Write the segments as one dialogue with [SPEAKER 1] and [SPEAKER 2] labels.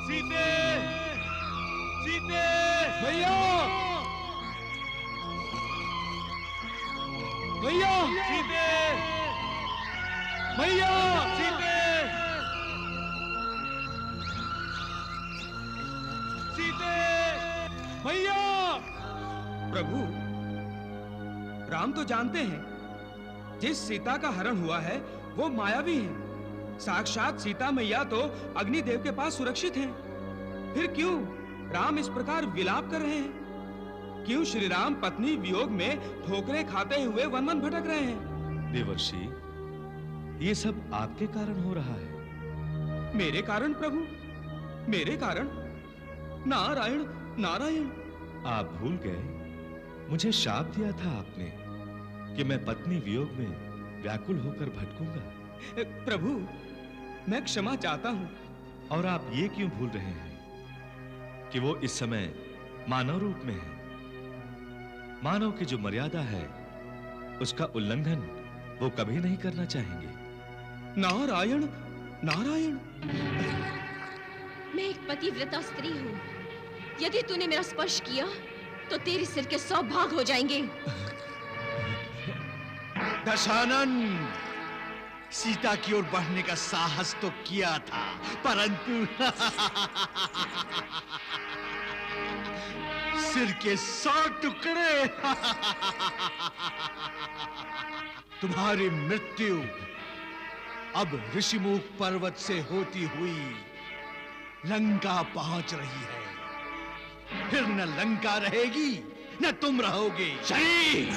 [SPEAKER 1] सीते, सीते,
[SPEAKER 2] भैया, भैया,
[SPEAKER 1] सीते,
[SPEAKER 2] भैया,
[SPEAKER 1] सीते, सीते,
[SPEAKER 2] भैया। प्रभु, राम तो जानते हैं जिस सीता का हरण हुआ है वो मायावी है। साक्षात सीता मैया तो अग्निदेव के पास सुरक्षित हैं। फिर क्यों राम इस प्रकार विलाप कर रहे हैं? क्यों श्री राम पत्नी वियोग में ठोकरें खाते हुए वन वन भटक रहे हैं?
[SPEAKER 1] देवर्षि, ये सब आपके कारण हो रहा है।
[SPEAKER 2] मेरे कारण प्रभु? मेरे कारण? नारायण नारायण।
[SPEAKER 1] आप भूल गए, मुझे शाप दिया था आपने कि मैं पत्नी वियोग में व्याकुल होकर भटकूंगा।
[SPEAKER 2] प्रभु, मैं क्षमा चाहता हूं।
[SPEAKER 1] और आप ये क्यों भूल रहे हैं कि वो इस समय मानव रूप में है? मानव की जो मर्यादा है उसका उल्लंघन वो कभी नहीं करना चाहेंगे।
[SPEAKER 2] नारायण नारायण।
[SPEAKER 3] मैं एक पतिव्रता स्त्री हूं। यदि तूने मेरा स्पर्श किया तो तेरे सिर के 100 भाग हो जाएंगे।
[SPEAKER 4] दशानन, सीता की ओर बढ़ने का साहस तो किया था, परंतु सिर के 100 टुकड़े। तुम्हारी मृत्यु अब ऋषिमुख पर्वत से होती हुई लंका पहुंच रही है। फिर न लंका रहेगी न तुम रहोगे। शरीर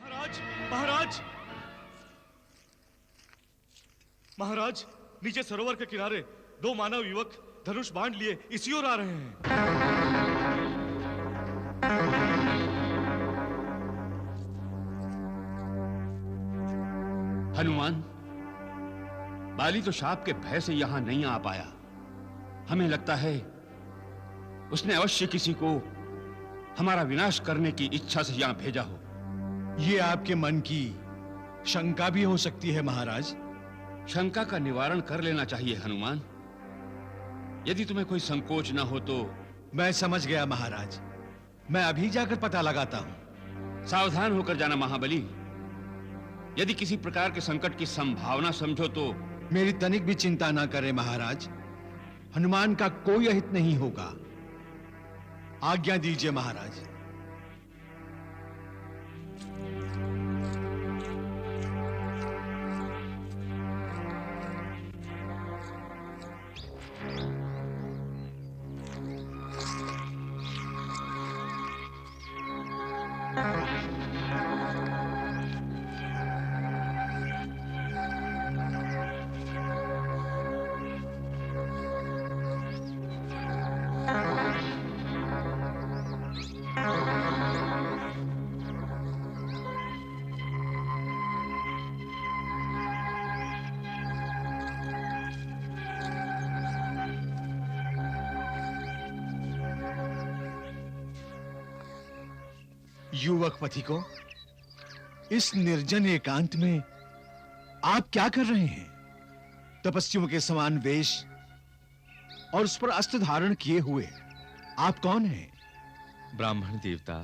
[SPEAKER 1] महाराज, महाराज, महाराज, नीचे सरोवर के किनारे 2 मानव युवक धनुष बाण लिए इसी ओर आ रहे हैं।
[SPEAKER 5] हनुमान, बाली तो शाप के भय से यहां नहीं आ पाया। हमें लगता है उसने अवश्य किसी को हमारा विनाश करने की इच्छा से यहां भेजा हो।
[SPEAKER 4] ये आपके मन की शंका भी हो सकती है महाराज।
[SPEAKER 5] शंका का निवारण कर लेना चाहिए हनुमान। यदि तुम्हें कोई संकोच ना हो तो।
[SPEAKER 4] मैं समझ गया महाराज, मैं अभी जाकर पता लगाता हूं।
[SPEAKER 5] सावधान होकर जाना महाबली। यदि किसी प्रकार के संकट की संभावना समझो तो।
[SPEAKER 4] मेरी तनिक भी चिंता ना करें महाराज, हनुमान का कोई अहित नहीं होगा। आज्ञा दीजिए महाराज। युवक पति को इस निर्जन एकांत में आप क्या कर रहे हैं? तपस्वियों के समान वेश और उस पर अस्त्र धारण किए हुए आप कौन हैं?
[SPEAKER 1] ब्राह्मण देवता,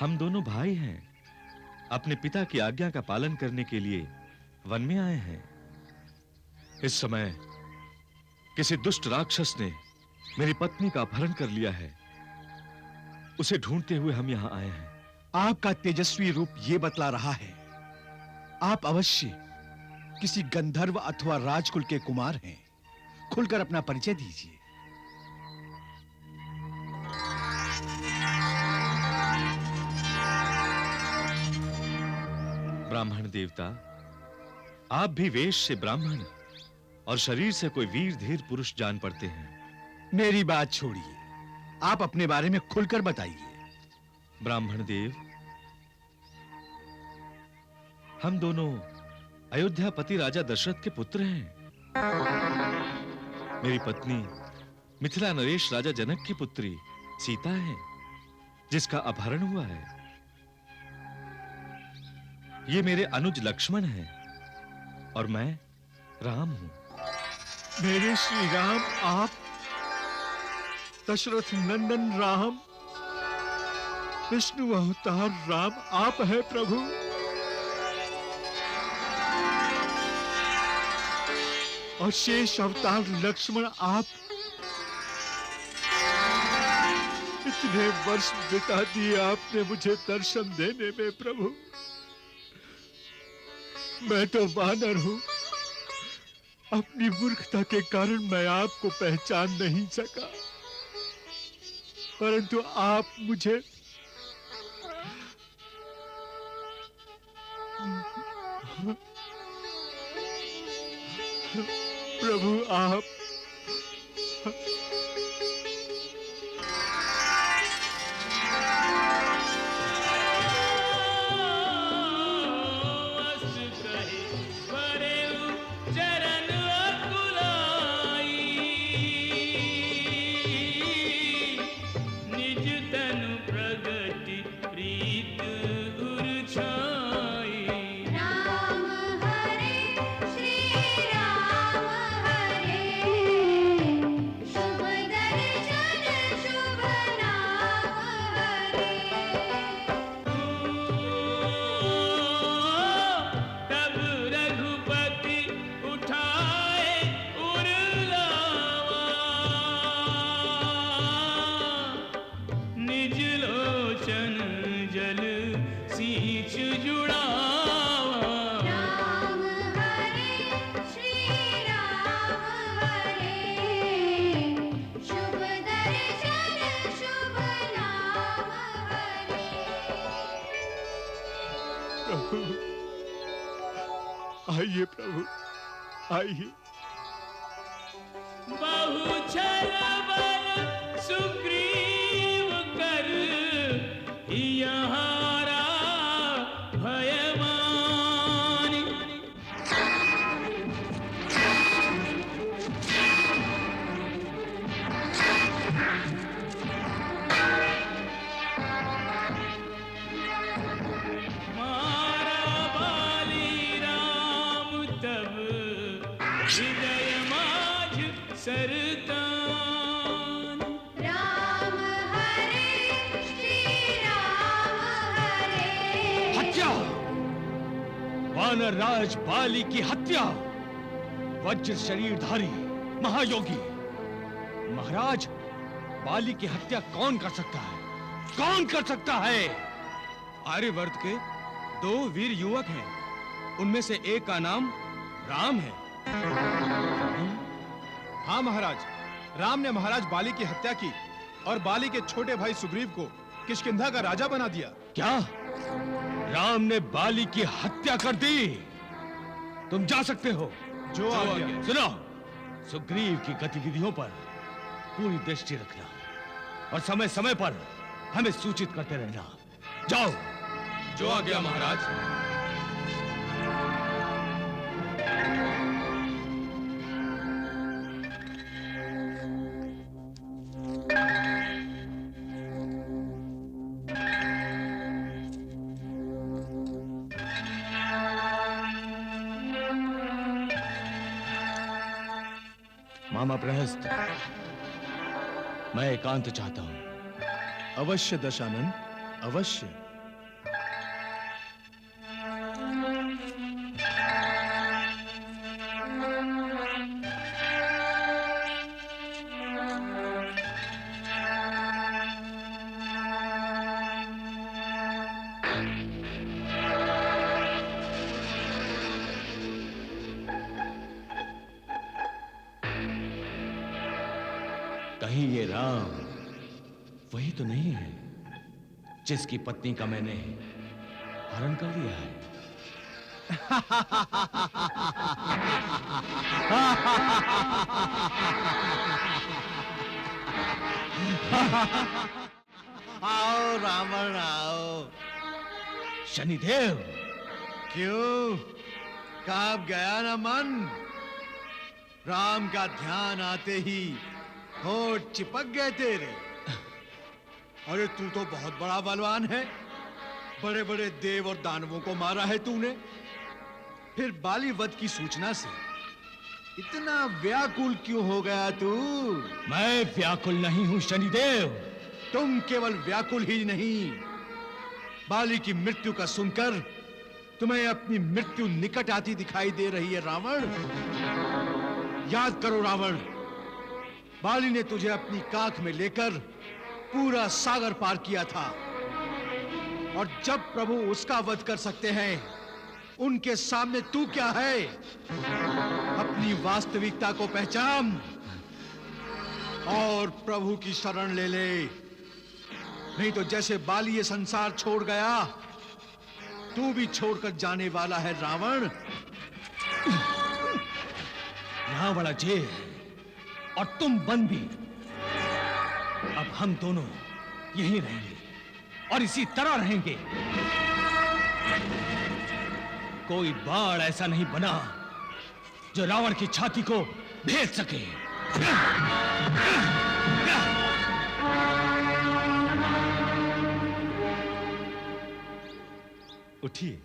[SPEAKER 1] हम दोनों भाई हैं। अपने पिता की आज्ञा का पालन करने के लिए वन में आए हैं। इस समय किसी दुष्ट राक्षस ने मेरी पत्नी का अपहरण कर लिया है। उसे ढूंढते हुए हम यहां आए हैं।
[SPEAKER 4] आपका तेजस्वी रूप ये बतला रहा है आप अवश्य किसी गंधर्व अथवा राजकुल के कुमार हैं। खुलकर अपना परिचय दीजिए।
[SPEAKER 1] ब्राह्मण देवता, आप भी वेश से ब्राह्मण और शरीर से कोई वीर धीर पुरुष जान पड़ते हैं।
[SPEAKER 4] मेरी बात छोड़िए, आप अपने बारे में खुलकर बताइए।
[SPEAKER 1] ब्राह्मण देव, हम दोनों अयोध्यापति राजा दशरथ के पुत्र हैं। मेरी पत्नी मिथिला नरेश राजा जनक की पुत्री सीता है, जिसका अपहरण हुआ है। ये मेरे अनुज लक्ष्मण हैं और मैं राम हूं।
[SPEAKER 4] मेरे श्री राम, आप दशरथ नंदन राम, विष्णु अवतार राम आप है प्रभु। और शेष अवतार लक्ष्मण आप। इतने वर्ष बिता दिए आपने मुझे दर्शन देने में प्रभु। मैं तो वानर हूं, अपनी मूर्खता के कारण मैं आपको पहचान नहीं सका, परंतु आप मुझे प्रभु आप आइए प्रभु आइए।
[SPEAKER 6] बहु छल बल सुग्रीव कर यहारा भयमान। सरतान
[SPEAKER 7] राम हरे श्री राम हरे।
[SPEAKER 4] हत्या, वानर राज बाली की हत्या। वज्र शरीरधारी महायोगी महाराज, बाली की हत्या कौन कर सकता है? कौन कर सकता है?
[SPEAKER 2] आर्यवर्त के 2 वीर युवक हैं, उनमें से एक का नाम राम है।
[SPEAKER 8] हाँ महाराज, राम ने महाराज बाली की हत्या की और बाली के छोटे भाई सुग्रीव को किष्किंधा का राजा बना दिया।
[SPEAKER 4] क्या राम ने बाली की हत्या कर दी? तुम जा सकते हो।
[SPEAKER 8] जो आज्ञा।
[SPEAKER 4] सुनो, सुग्रीव की गतिविधियों पर पूरी दृष्टि रखना और समय समय पर हमें सूचित करते रहना। जाओ।
[SPEAKER 2] जो आज्ञा महाराज।
[SPEAKER 4] मामा प्रहस्त, मैं एकांत चाहता हूं।
[SPEAKER 8] अवश्य दशानन, अवश्य।
[SPEAKER 4] कहीं ये राम वही तो नहीं है जिसकी पत्नी का मैंने हरण कर लिया है?
[SPEAKER 9] आओ रावण आओ।
[SPEAKER 4] शनिदेव,
[SPEAKER 9] क्यों, कांप गया ना मन? राम का ध्यान आते ही होठ चिपक गए तेरे। अरे तू तो बहुत बड़ा बलवान है, बड़े बड़े देव और दानवों को मारा है तूने, फिर बाली वध की सूचना से इतना व्याकुल क्यों हो गया तू?
[SPEAKER 10] मैं व्याकुल नहीं हूं शनिदेव।
[SPEAKER 9] तुम केवल व्याकुल ही नहीं, बाली की मृत्यु का सुनकर तुम्हें अपनी मृत्यु निकट आती दिखाई दे रही है रावण। याद करो रावण, बाली ने तुझे अपनी काख में लेकर पूरा सागर पार किया था, और जब प्रभु उसका वध कर सकते हैं, उनके सामने तू क्या है? अपनी वास्तविकता को पहचान और प्रभु की शरण ले ले, नहीं तो जैसे बाली ये संसार छोड़ गया, तू भी छोड़कर जाने वाला है रावण।
[SPEAKER 10] रावण जेल और तुम बंदी। अब हम दोनों यहीं रहेंगे और इसी तरह रहेंगे। कोई बाढ़ ऐसा नहीं बना जो रावण की छाती को भेद सके।
[SPEAKER 1] उठिए,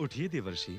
[SPEAKER 1] उठिए देवर्षि।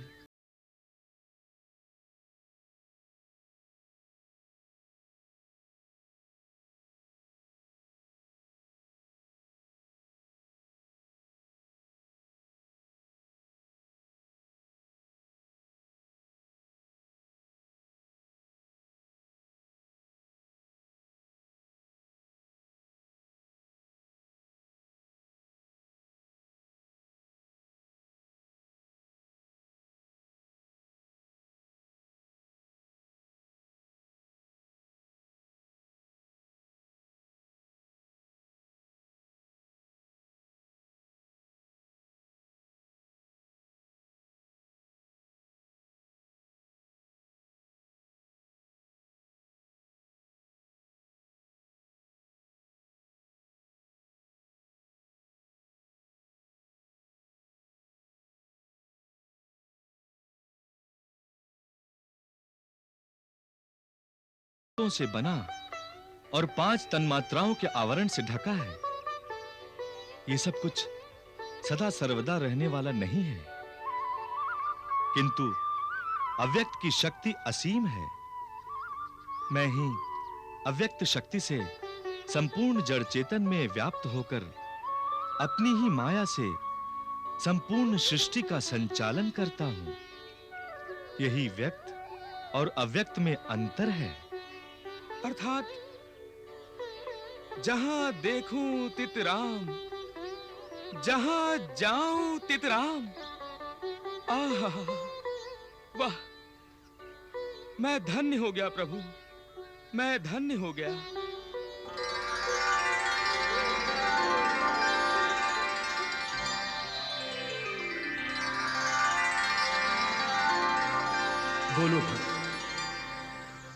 [SPEAKER 1] से बना और 5 तन्मात्राओं के आवरण से ढका है। ये सब कुछ सदा सर्वदा रहने वाला नहीं है, किंतु अव्यक्त की शक्ति असीम है। मैं ही अव्यक्त शक्ति से संपूर्ण जड़ चेतन में व्याप्त होकर अपनी ही माया से संपूर्ण सृष्टि का संचालन करता हूं। यही व्यक्त और अव्यक्त में अंतर है।
[SPEAKER 2] अर्थात जहां देखूं तित राम, जहां जाऊं तित राम। आहा, वाह, मैं धन्य हो गया प्रभु, मैं धन्य हो गया।
[SPEAKER 8] बोलो भक्त,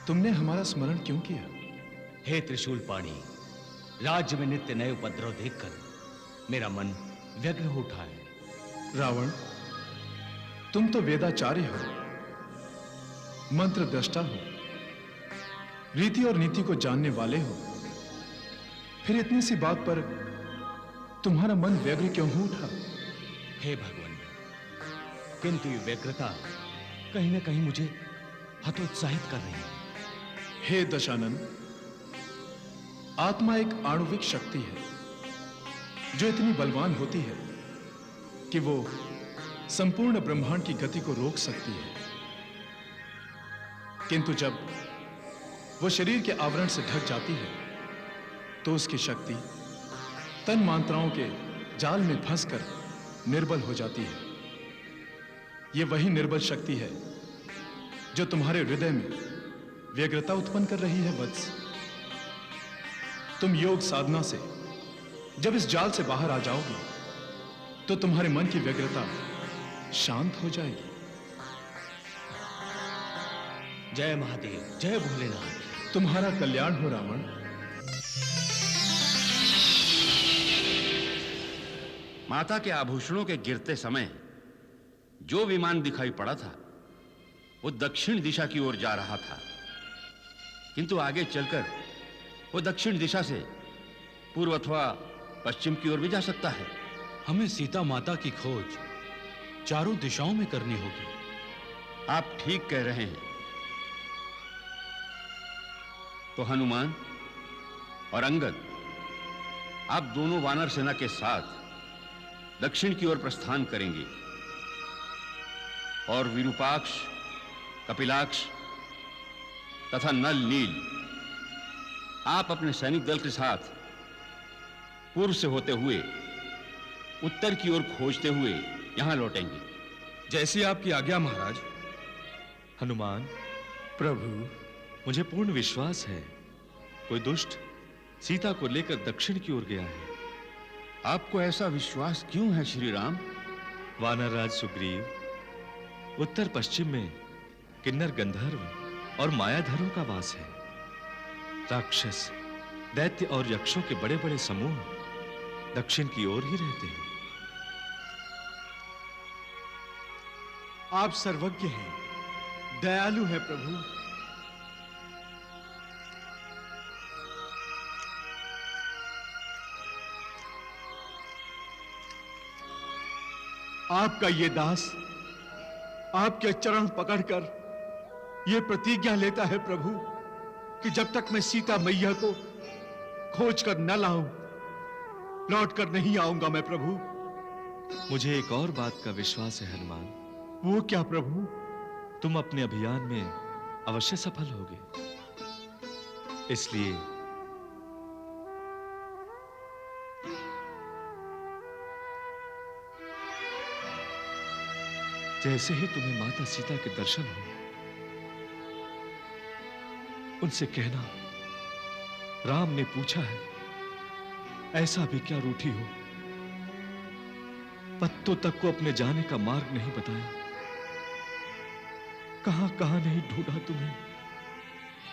[SPEAKER 8] तुमने हमारा स्मरण क्यों किया?
[SPEAKER 10] हे त्रिशूल पाणी, राज्य में नित्य नए उपद्रव देखकर मेरा मन व्यग्र हो उठा है।
[SPEAKER 8] रावण, तुम तो वेदाचार्य हो, मंत्र दृष्टा हो, रीति और नीति को जानने वाले हो, फिर इतनी सी बात पर तुम्हारा मन व्यग्र क्यों हो उठा?
[SPEAKER 10] हे भगवान, किंतु ये व्यग्रता कहीं ना कहीं मुझे हतोत्साहित कर रही है।
[SPEAKER 8] हे दशानन, आत्मा एक आणुविक शक्ति है जो इतनी बलवान होती है कि वो संपूर्ण ब्रह्मांड की गति को रोक सकती है, किंतु जब वो शरीर के आवरण से ढक जाती है तो उसकी शक्ति तन मात्राओं के जाल में फंसकर निर्बल हो जाती है। ये वही निर्बल शक्ति है जो तुम्हारे हृदय में व्यग्रता उत्पन्न कर रही है वत्स। तुम योग साधना से जब इस जाल से बाहर आ जाओगे तो तुम्हारे मन की व्यग्रता शांत हो जाएगी।
[SPEAKER 10] जय महादेव, जय भोलेनाथ।
[SPEAKER 8] तुम्हारा कल्याण हो रावण।
[SPEAKER 5] माता के आभूषणों के गिरते समय जो विमान दिखाई पड़ा था वो दक्षिण दिशा की ओर जा रहा था। किंतु आगे चलकर वो दक्षिण दिशा से पूर्व अथवा पश्चिम की ओर भी जा सकता है।
[SPEAKER 10] हमें सीता माता की खोज चारों दिशाओं में करनी होगी।
[SPEAKER 5] आप ठीक कह रहे हैं। तो हनुमान और अंगद, आप दोनों वानर सेना के साथ दक्षिण की ओर प्रस्थान करेंगे और विरूपाक्ष, कपिलाक्ष तथा नल नील आप अपने सैनिक दल के साथ पूर्व से होते हुए उत्तर की ओर खोजते हुए यहां लौटेंगे।
[SPEAKER 2] जैसी आपकी आज्ञा महाराज।
[SPEAKER 1] हनुमान,
[SPEAKER 8] प्रभु,
[SPEAKER 1] मुझे पूर्ण विश्वास है कोई दुष्ट सीता को लेकर दक्षिण की ओर गया है।
[SPEAKER 5] आपको ऐसा विश्वास क्यों है श्री राम?
[SPEAKER 1] वानरराज सुग्रीव, उत्तर पश्चिम में किन्नर गंधर्व और मायाधरों का वास है। राक्षस, दैत्य और यक्षों के बड़े बड़े समूह दक्षिण की ओर ही रहते हैं।
[SPEAKER 9] आप सर्वज्ञ हैं, दयालु हैं प्रभु। आपका ये दास आपके चरण पकड़कर ये प्रतिज्ञा लेता है प्रभु कि जब तक मैं सीता मैया को खोज कर न लाऊं, लौट कर नहीं आऊंगा मैं प्रभु।
[SPEAKER 1] मुझे एक और बात का विश्वास है हनुमान।
[SPEAKER 9] वो क्या प्रभु?
[SPEAKER 1] तुम अपने अभियान में अवश्य सफल होगे। इसलिए जैसे ही तुम्हें माता सीता के दर्शन हो, उनसे कहना राम ने पूछा है, ऐसा भी क्या रूठी हो, पत्तों तक को अपने जाने का मार्ग नहीं बताया, कहां कहां नहीं ढूंढा तुम्हें,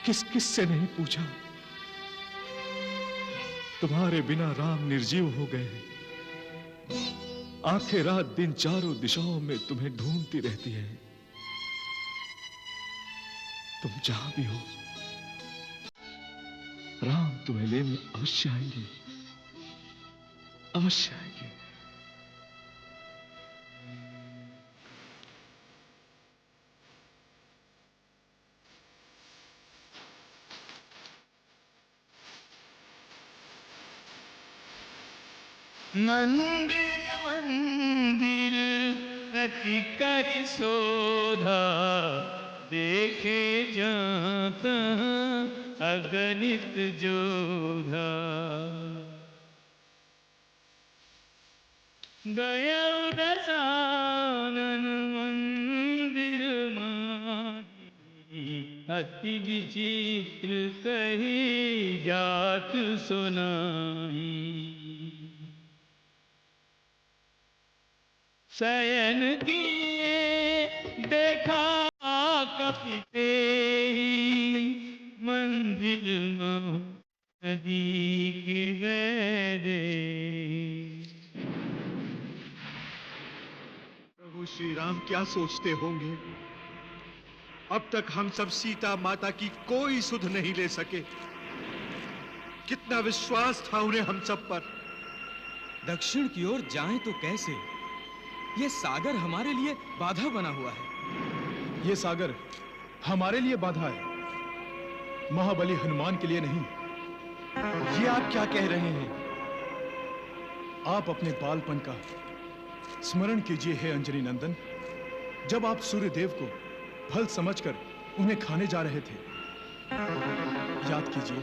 [SPEAKER 1] किस किस से नहीं पूछा, तुम्हारे बिना राम निर्जीव हो गए। आंखें रात दिन चारों दिशाओं में तुम्हें ढूंढती रहती है। तुम जहां भी हो, राम तुम्हें लेने अवश्य आएंगे, अवश्य आएंगे।
[SPEAKER 6] मंदिर मंदिर अति कर शोधा, देखे जात अगणित जोधा। गया दशानन मंदिर माही, अति विचित्र कही जात सुनाई। शयन किए देखा कपिते, मंदिर नदी गए।
[SPEAKER 9] प्रभु श्री राम क्या सोचते होंगे? अब तक हम सब सीता माता की कोई सुध नहीं ले सके। कितना विश्वास था उन्हें हम सब पर।
[SPEAKER 2] दक्षिण की ओर जाएं तो कैसे? ये सागर हमारे लिए बाधा बना हुआ है।
[SPEAKER 8] ये सागर हमारे लिए बाधा है, महाबली हनुमान के लिए नहीं।
[SPEAKER 9] ये आप क्या कह रहे हैं?
[SPEAKER 8] आप अपने बालपन का स्मरण कीजिए हे अंजनी नंदन, जब आप सूर्यदेव को फल समझकर उन्हें खाने जा रहे थे। याद कीजिए,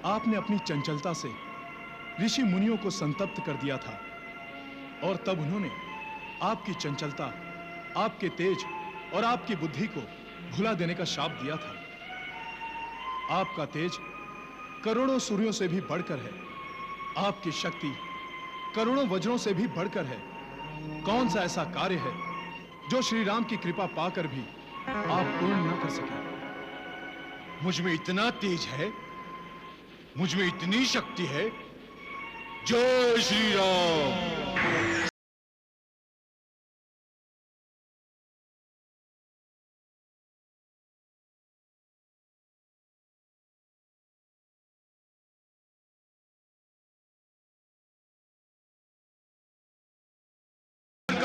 [SPEAKER 8] आपने अपनी चंचलता से ऋषि मुनियों को संतप्त कर दिया था, और तब उन्होंने आपकी चंचलता, आपके तेज और आपकी बुद्धि को भुला देने का शाप दिया था। आपका तेज करोड़ों सूर्यों से भी बढ़कर है, आपकी शक्ति करोड़ों वज्रों से भी बढ़कर है। कौन सा ऐसा कार्य है जो श्री राम की कृपा पाकर भी आप पूर्ण न कर सके?
[SPEAKER 9] मुझ में इतना तेज है, मुझ में इतनी शक्ति है। जय श्री राम।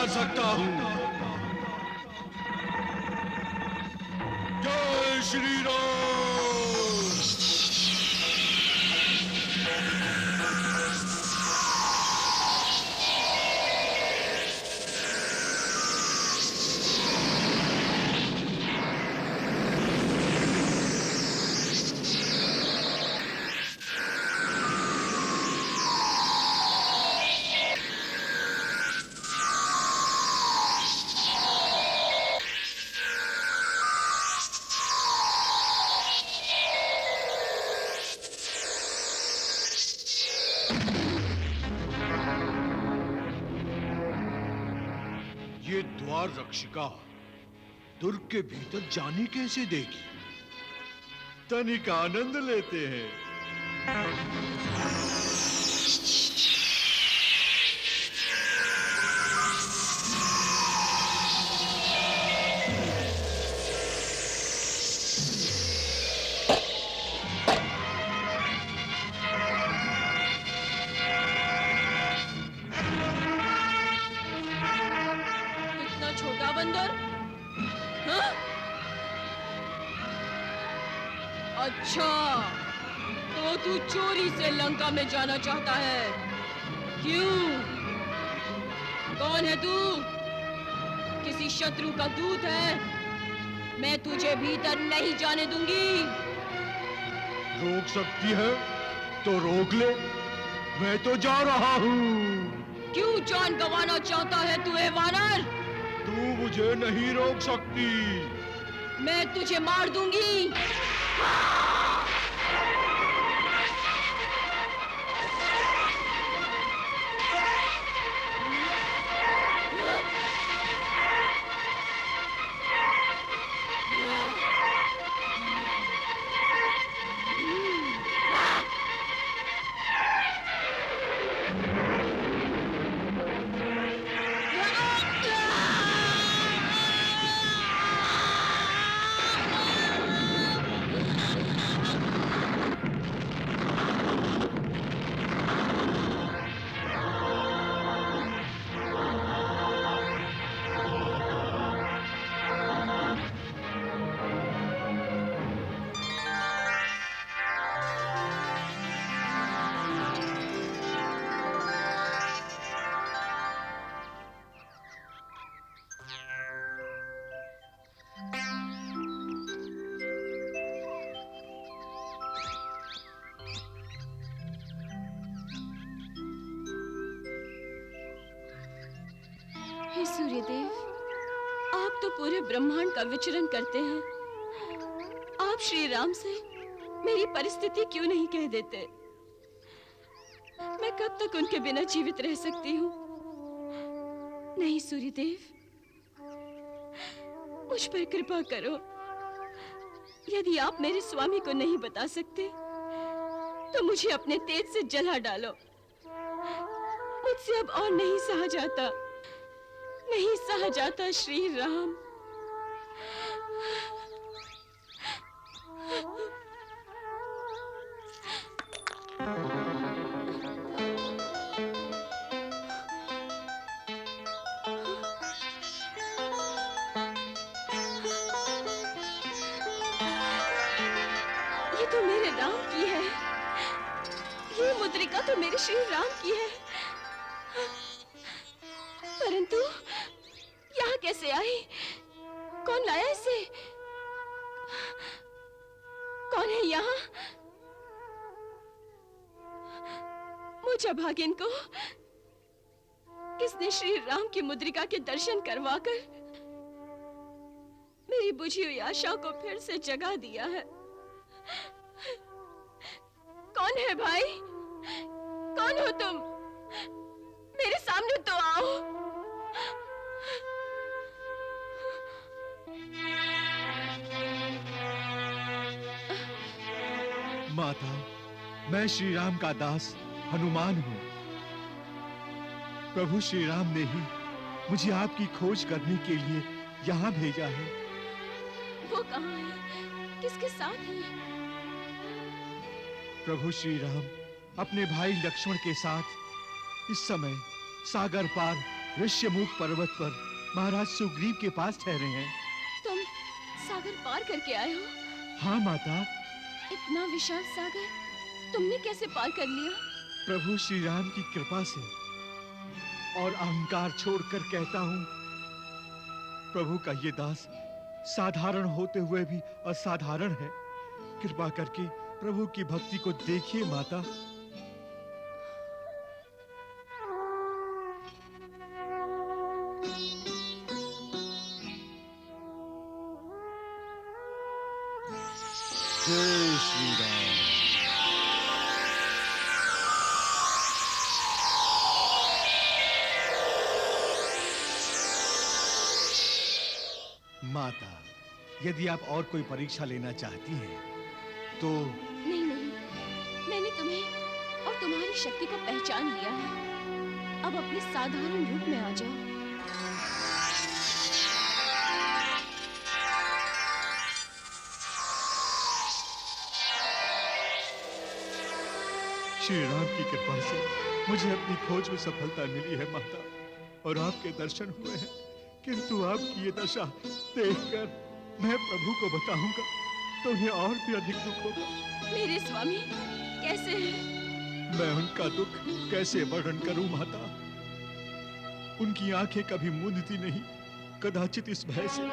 [SPEAKER 9] कर सकता हूं। जय श्री राम। ये द्वार रक्षिका दुर्ग के भीतर जाने कैसे देगी? तनिक आनंद लेते हैं।
[SPEAKER 3] इतना छोटा बंदर? हाँ? अच्छा, तो तू चोरी से लंका में जाना चाहता है? क्यों? कौन है तू? किसी शत्रु का दूत है? मैं तुझे भीतर नहीं जाने दूंगी।
[SPEAKER 9] रोक सकती है तो रोक ले, मैं तो जा रहा हूं।
[SPEAKER 3] क्यों जान गंवाना चाहता है तू, ए वानर?
[SPEAKER 9] तू मुझे नहीं रोक सकती।
[SPEAKER 3] मैं तुझे मार दूंगी। हे सूर्यदेव, आप तो पूरे ब्रह्मांड का विचरण करते हैं। आप श्री राम से मेरी परिस्थिति क्यों नहीं कह देते? मैं कब तक उनके बिना जीवित रह सकती हूँ? नहीं सूर्यदेव, मुझ पर कृपा करो। यदि आप मेरे स्वामी को नहीं बता सकते तो मुझे अपने तेज से जला डालो। मुझसे अब और नहीं सहा जाता, नहीं सहा जाता श्री राम। ये तो मेरे राम की है। ये मुद्रिका तो मेरे श्री राम की है। परंतु यहाँ कैसे आई? कौन लाया इसे? कौन है यहाँ? मुझे भागिन को किसने श्री राम की मुद्रिका के दर्शन करवाकर मेरी बुझी हुई आशा को फिर से जगा दिया है? कौन है भाई? कौन हो तुम? मेरे सामने तो आओ।
[SPEAKER 4] माता, मैं श्री राम का दास हनुमान हूं। प्रभु श्री राम ने ही मुझे आपकी खोज करने के लिए यहाँ भेजा है।
[SPEAKER 3] वो कहाँ है? किसके साथ है?
[SPEAKER 4] प्रभु श्री राम अपने भाई लक्ष्मण के साथ इस समय सागर पार ऋष्यमुख पर्वत पर महाराज सुग्रीव के पास ठहरे हैं।
[SPEAKER 3] तुम सागर पार करके आए हो?
[SPEAKER 4] हाँ माता।
[SPEAKER 3] इतना विशाल सागर तुमने कैसे पार कर लिया?
[SPEAKER 4] प्रभु श्री राम की कृपा से। और अहंकार छोड़कर कहता हूँ, प्रभु का ये दास साधारण होते हुए भी असाधारण है। कृपा करके प्रभु की भक्ति को देखिए माता। जय श्री राम। माता, यदि आप और कोई परीक्षा लेना चाहती हैं, तो
[SPEAKER 3] नहीं नहीं, मैंने तुम्हें और तुम्हारी शक्ति को पहचान लिया है। अब अपने साधारण रूप में आ जाओ।
[SPEAKER 4] श्री राम की कृपा से मुझे अपनी खोज में सफलता मिली है माता, और आपके दर्शन हुए हैं। किंतु आपकी ये दशा देखकर मैं प्रभु को बताऊंगा तो उन्हें और भी अधिक दुख होगा।
[SPEAKER 3] मेरे स्वामी कैसे हैं?
[SPEAKER 4] मैं उनका दुख कैसे वर्णन करूं माता। उनकी आंखें कभी मूंदती नहीं, कदाचित इस भय से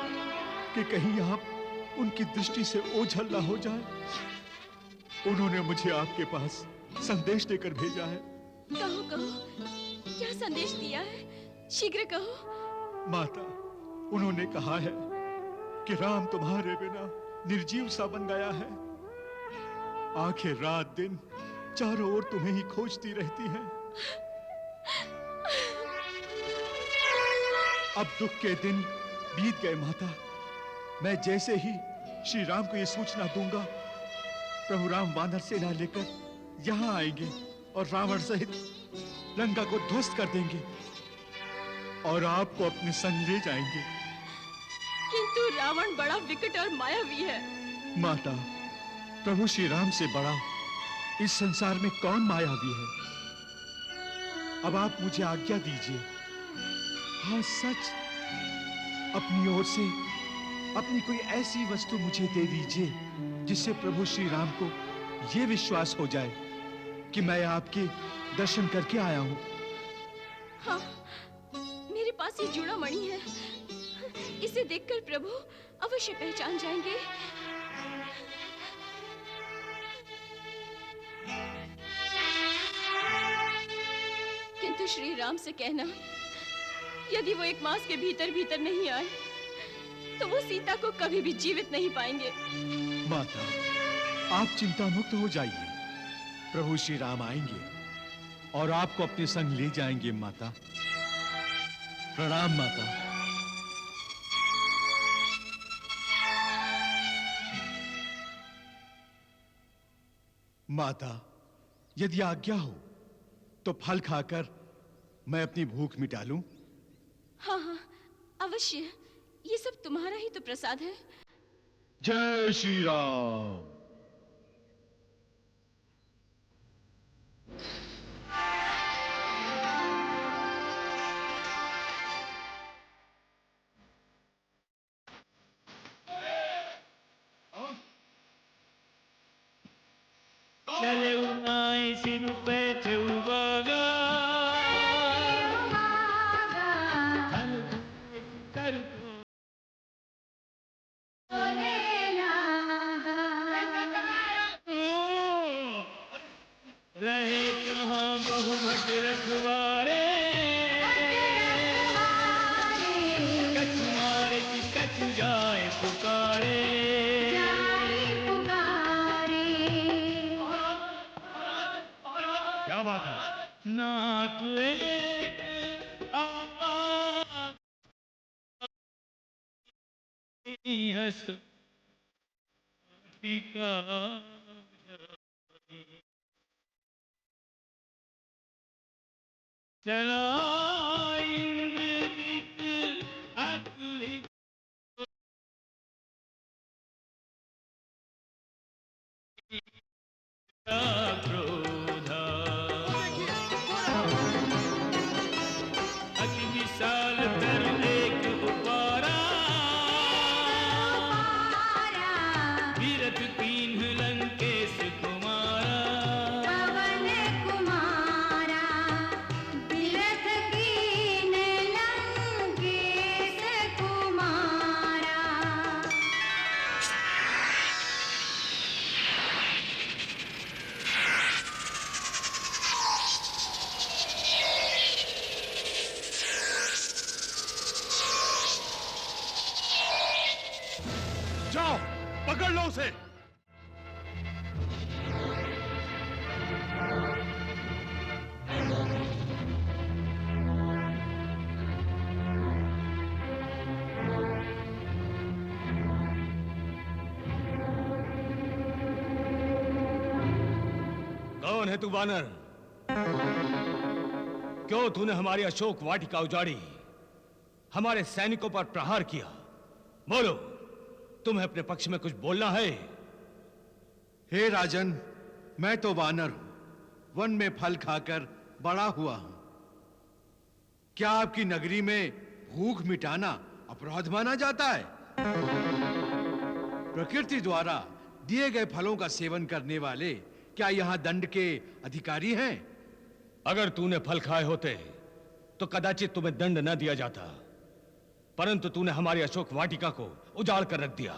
[SPEAKER 4] कि कहीं आप उनकी दृष्टि से ओझल ना हो जाए। उन्होंने मुझे आपके पास संदेश देकर भेजा है।
[SPEAKER 3] कहो कहो, क्या संदेश दिया है? शीघ्र कहो।
[SPEAKER 4] माता, उन्होंने कहा है कि राम तुम्हारे बिना निर्जीव सा बन गया है। आंखें रात दिन चारों ओर तुम्हें ही खोजती रहती हैं। अब दुख के दिन बीत गए माता। मैं जैसे ही श्री राम को यह सूचना दूंगा, प्रभु राम वानर सेना लेकर यहाँ आएंगे और रावण सहित लंका को ध्वस्त कर देंगे और आपको अपने संग ले जाएंगे।
[SPEAKER 3] किंतु रावण बड़ा विकट और मायावी है।
[SPEAKER 4] माता, प्रभु श्री राम से बड़ा इस संसार में कौन मायावी है? अब आप मुझे आज्ञा दीजिए। हाँ सच, अपनी ओर से अपनी कोई ऐसी वस्तु मुझे दे दीजिए जिससे प्रभु श्री राम को यह विश्वास हो जाए कि मैं आपके दर्शन करके आया हूं।
[SPEAKER 3] हाँ, मेरे पास ये चूड़ामणि है। इसे देखकर प्रभु अवश्य पहचान जाएंगे। किंतु श्री राम से कहना, यदि वो 1 मास के भीतर भीतर नहीं आए तो वो सीता को कभी भी जीवित नहीं पाएंगे।
[SPEAKER 4] माता, आप चिंता मुक्त हो जाइए। प्रभु श्री राम आएंगे और आपको अपने संग ले जाएंगे माता। प्रणाम माता। माता, यदि आज्ञा हो तो फल खाकर मैं अपनी भूख मिटा लूं।
[SPEAKER 3] हाँ हाँ, अवश्य। ये सब तुम्हारा ही तो प्रसाद है।
[SPEAKER 4] जय श्री राम।
[SPEAKER 6] चले उनाई सिर पे थे उबागा कर रहे कहाँ बहुमत रखवारे कछ मारे की कछ जाए पुकारे क्या बात है? नाक हस टीका चला अकली क्रोधा अग्नि
[SPEAKER 4] जाओ, पकड़ लो उसे।
[SPEAKER 10] कौन है तू वानर? क्यों तूने हमारी अशोक वाटिका उजाड़ी, हमारे सैनिकों पर प्रहार किया? बोलो, तुम्हें अपने पक्ष में कुछ बोलना है?
[SPEAKER 9] हे राजन, मैं तो वानर हूं, वन में फल खाकर बड़ा हुआ हूं। क्या आपकी नगरी में भूख मिटाना अपराध माना जाता है? प्रकृति द्वारा दिए गए फलों का सेवन करने वाले क्या यहां दंड के अधिकारी हैं?
[SPEAKER 10] अगर तूने फल खाए होते तो कदाचित तुम्हें दंड न दिया जाता, परंतु तूने हमारी अशोक वाटिका को उजाड़ कर रख दिया,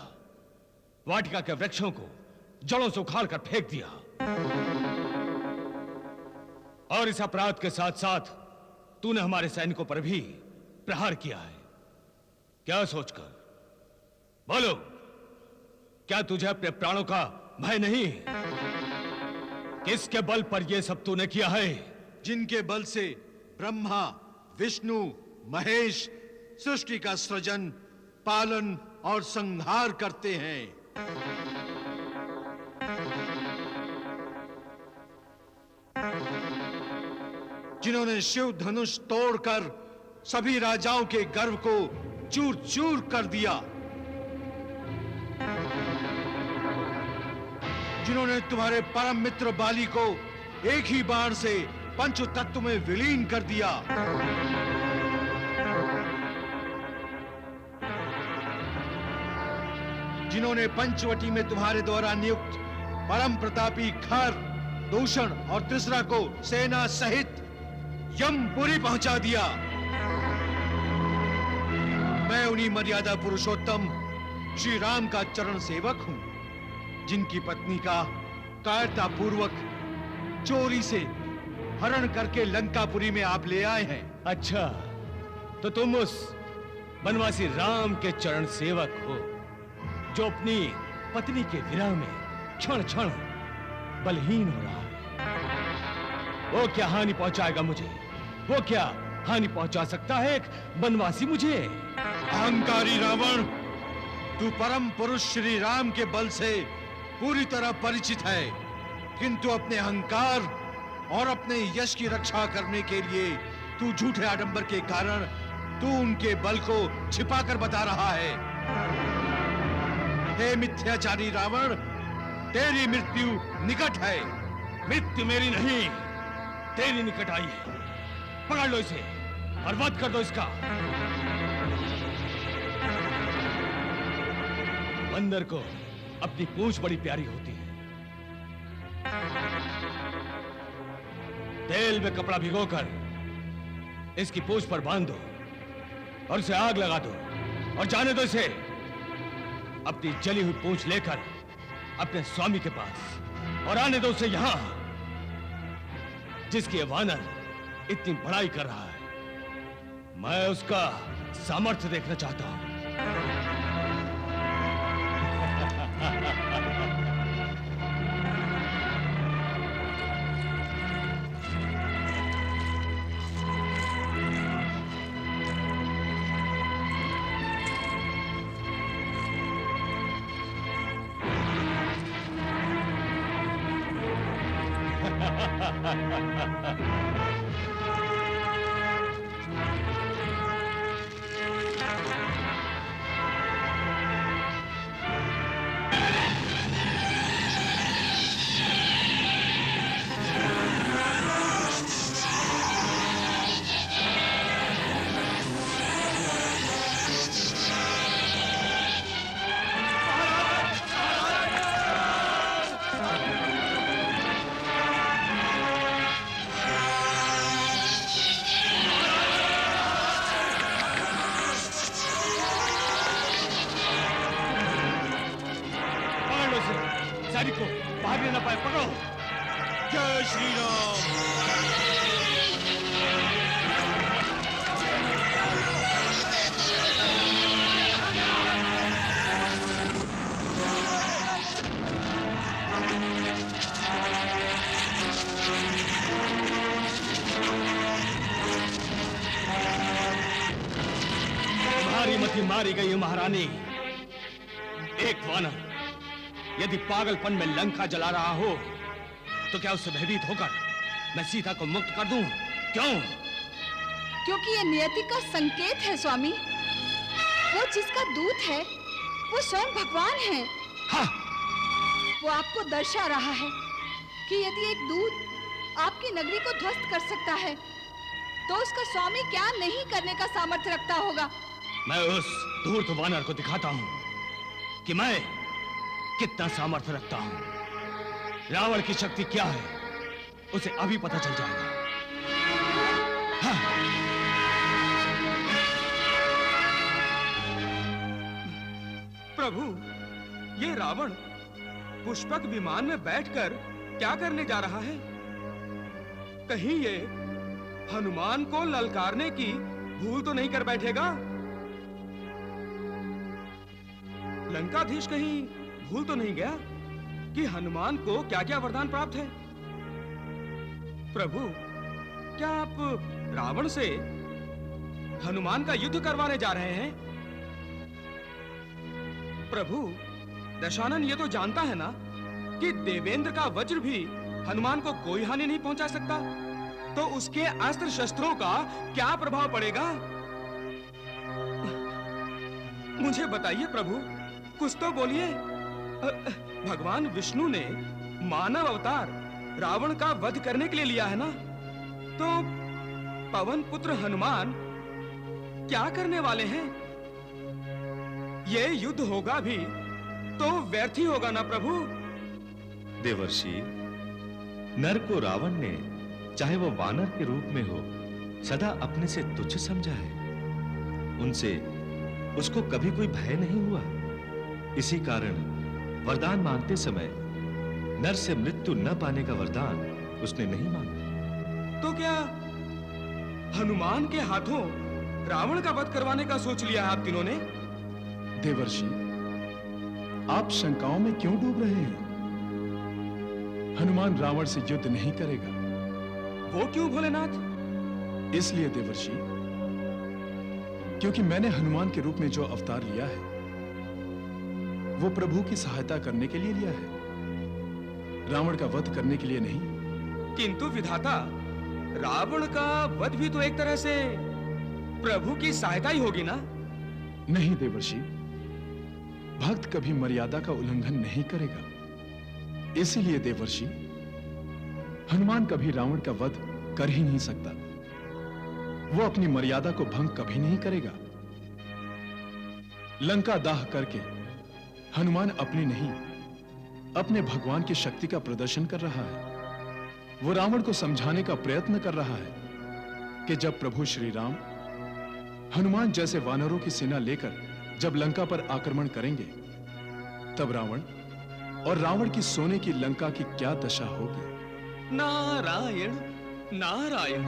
[SPEAKER 10] वाटिका के वृक्षों को जड़ों से उखाड़ कर फेंक दिया, और इस अपराध के साथ साथ तूने हमारे सैनिकों पर भी प्रहार किया है। क्या सोचकर? बोलो, क्या तुझे अपने प्राणों का भय नहीं? किसके बल पर यह सब तूने किया है?
[SPEAKER 9] जिनके बल से ब्रह्मा, विष्णु, महेश सृष्टि का सृजन, पालन और संहार करते हैं। जिन्होंने शिव धनुष तोड़कर सभी राजाओं के गर्व को चूर चूर कर दिया, जिन्होंने तुम्हारे परम मित्र बाली को एक ही बाण से पंच तत्व में विलीन कर दिया, जिन्होंने पंचवटी में तुम्हारे द्वारा नियुक्त परम प्रतापी खर, दूषण और तीसरा को सेना सहित यमपुरी पहुंचा दिया। मैं उन्हीं मर्यादा पुरुषोत्तम श्री राम का चरण सेवक हूं, जिनकी पत्नी का कायरता पूर्वक चोरी से हरण करके लंकापुरी में आप ले आए हैं।
[SPEAKER 10] अच्छा, तो तुम उस बनवासी राम के चरण सेवक हो, जो अपनी पत्नी के विरह में क्षण क्षण बलहीन हो रहा है। वो क्या हानि पहुंचाएगा मुझे? वो क्या हानि पहुंचा सकता है एक बनवासी मुझे?
[SPEAKER 9] अहंकारी रावण, तू परम पुरुष श्री राम के बल से पूरी तरह परिचित है, किंतु अपने अहंकार और अपने यश की रक्षा करने के लिए तू झूठे आडंबर के कारण तू उनके बल को छिपाकर बता रहा है। हे मिथ्याचारी रावण, तेरी मृत्यु निकट है।
[SPEAKER 10] मृत्यु मेरी नहीं, तेरी निकट आई है। पकड़ लो इसे और वध कर दो इसका। बंदर को अपनी पूंछ बड़ी प्यारी होती है। तेल में कपड़ा भिगोकर इसकी पूंछ पर बांध दो और इसे आग लगा दो और जाने दो इसे अपनी जली हुई पूंछ लेकर अपने स्वामी के पास, और आने दो उसे यहां जिसकी ये वानर इतनी बड़ाई कर रहा है। मैं उसका सामर्थ्य देखना चाहता हूं। सैनिक को भागने न पाए, पकड़ो।
[SPEAKER 9] जय श्री राम।
[SPEAKER 10] मारी गई महारानी। एक वानर यदि पागलपन में लंका जला रहा हो तो क्या उससे भयभीत होकर मैं सीता को मुक्त कर दूं? क्यों?
[SPEAKER 11] क्योंकि ये नियति का संकेत है स्वामी। वो जिसका दूत है वो स्वयं भगवान है।
[SPEAKER 10] हाँ।
[SPEAKER 11] वो आपको दर्शा रहा है कि यदि एक दूत आपकी नगरी को ध्वस्त कर सकता है तो उसका स्वामी क्या नहीं करने का सामर्थ्य रखता होगा।
[SPEAKER 10] मैं उस धूर्त वानर को दिखाता हूं कि मैं कितना सामर्थ्य रखता हूं। रावण की शक्ति क्या है उसे अभी पता चल जाएगा। हाँ।
[SPEAKER 2] प्रभु, ये रावण पुष्पक विमान में बैठकर क्या करने जा रहा है? कहीं ये हनुमान को ललकारने की भूल तो नहीं कर बैठेगा? लंकाधीश कहीं भूल तो नहीं गया कि हनुमान को क्या-क्या वरदान प्राप्त है? प्रभु, क्या आप रावण से हनुमान का युद्ध करवाने जा रहे हैं? प्रभु, दशानन ये तो जानता है ना कि देवेंद्र का वज्र भी हनुमान को कोई हानि नहीं पहुंचा सकता, तो उसके अस्त्र शस्त्रों का क्या प्रभाव पड़ेगा? मुझे बताइए प्रभु, कुछ तो बोलिए। भगवान विष्णु ने मानव अवतार रावण का वध करने के लिए लिया है ना, तो पवन पुत्र हनुमान क्या करने वाले हैं? ये युद्ध होगा भी तो व्यर्थ ही होगा ना प्रभु?
[SPEAKER 1] देवर्षि, नर को रावण ने चाहे वो वानर के रूप में हो सदा अपने से तुच्छ समझा है। उनसे उसको कभी कोई भय नहीं हुआ। इसी कारण वरदान मांगते समय नर से मृत्यु न पाने का वरदान उसने नहीं मांगा।
[SPEAKER 2] तो क्या हनुमान के हाथों रावण का वध करवाने का सोच लिया आप तीनों ने?
[SPEAKER 8] देवर्षि, आप शंकाओं में क्यों डूब रहे हैं? हनुमान रावण से युद्ध नहीं करेगा।
[SPEAKER 2] वो क्यों भोलेनाथ?
[SPEAKER 8] इसलिए देवर्षि, क्योंकि मैंने हनुमान के रूप में जो अवतार लिया है वो प्रभु की सहायता करने के लिए लिया है, रावण का वध करने के लिए नहीं।
[SPEAKER 2] किंतु विधाता, रावण का वध भी तो एक तरह से प्रभु की सहायता ही होगी ना?
[SPEAKER 8] नहीं देवर्षि, भक्त कभी मर्यादा का उल्लंघन नहीं करेगा। इसीलिए देवर्षि, हनुमान कभी रावण का वध कर ही नहीं सकता। वो अपनी मर्यादा को भंग कभी नहीं करेगा। लंका दाह करके हनुमान अपनी नहीं, अपने भगवान की शक्ति का प्रदर्शन कर रहा है। वो रावण को समझाने का प्रयत्न कर रहा है कि जब प्रभु श्री राम हनुमान जैसे वानरों की सेना लेकर जब लंका पर आक्रमण करेंगे, तब रावण और रावण की सोने की लंका की क्या दशा होगी।
[SPEAKER 2] नारायण नारायण।